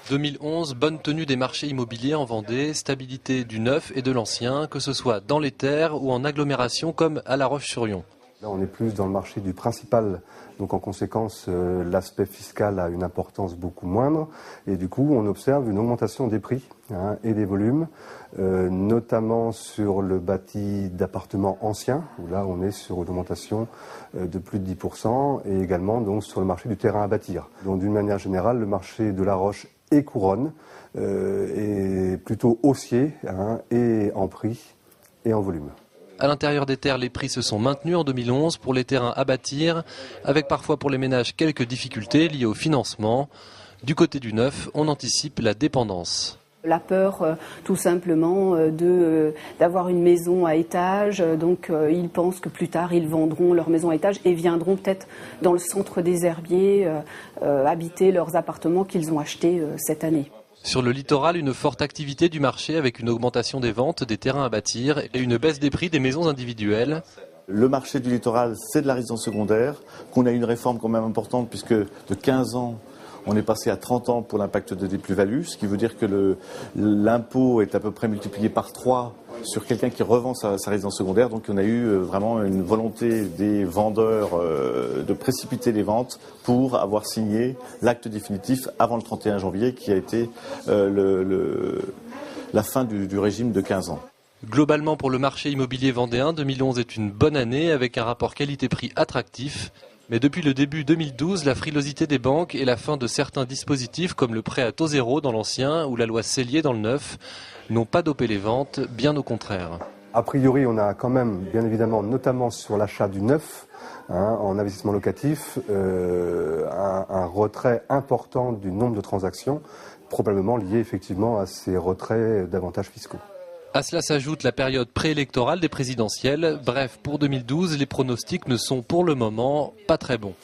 2011, bonne tenue des marchés immobiliers en Vendée, stabilité du neuf et de l'ancien, que ce soit dans les terres ou en agglomération comme à La Roche-sur-Yon. Là, on est plus dans le marché du principal, donc en conséquence, l'aspect fiscal a une importance beaucoup moindre. Et du coup, on observe une augmentation des prix et des volumes, notamment sur le bâti d'appartements anciens, où là, on est sur une augmentation de plus de 10%, et également donc sur le marché du terrain à bâtir. Donc d'une manière générale, le marché de La Roche et Couronne est plutôt haussier, et en prix et en volume. À l'intérieur des terres, les prix se sont maintenus en 2011 pour les terrains à bâtir, avec parfois pour les ménages quelques difficultés liées au financement. Du côté du neuf, on anticipe la dépendance. La peur, tout simplement, d'avoir une maison à étage. Donc, ils pensent que plus tard, ils vendront leur maison à étage et viendront peut-être dans le centre des Herbiers habiter leurs appartements qu'ils ont achetés cette année. Sur le littoral, une forte activité du marché avec une augmentation des ventes des terrains à bâtir et une baisse des prix des maisons individuelles. Le marché du littoral, c'est de la résidence secondaire, qu'on a une réforme quand même importante puisque de 15 ans, on est passé à 30 ans pour l'impact des plus-values, ce qui veut dire que l'impôt est à peu près multiplié par 3 sur quelqu'un qui revend sa résidence secondaire. Donc on a eu vraiment une volonté des vendeurs de précipiter les ventes pour avoir signé l'acte définitif avant le 31 janvier qui a été la fin du régime de 15 ans. Globalement, pour le marché immobilier vendéen, 2011 est une bonne année avec un rapport qualité-prix attractif. Mais depuis le début 2012, la frilosité des banques et la fin de certains dispositifs comme le prêt à taux zéro dans l'ancien ou la loi Sellier dans le neuf n'ont pas dopé les ventes, bien au contraire. A priori, on a quand même, bien évidemment, notamment sur l'achat du neuf, en investissement locatif, un retrait important du nombre de transactions, probablement lié effectivement à ces retraits d'avantages fiscaux. À cela s'ajoute la période préélectorale des présidentielles. Bref, pour 2012, les pronostics ne sont pour le moment pas très bons.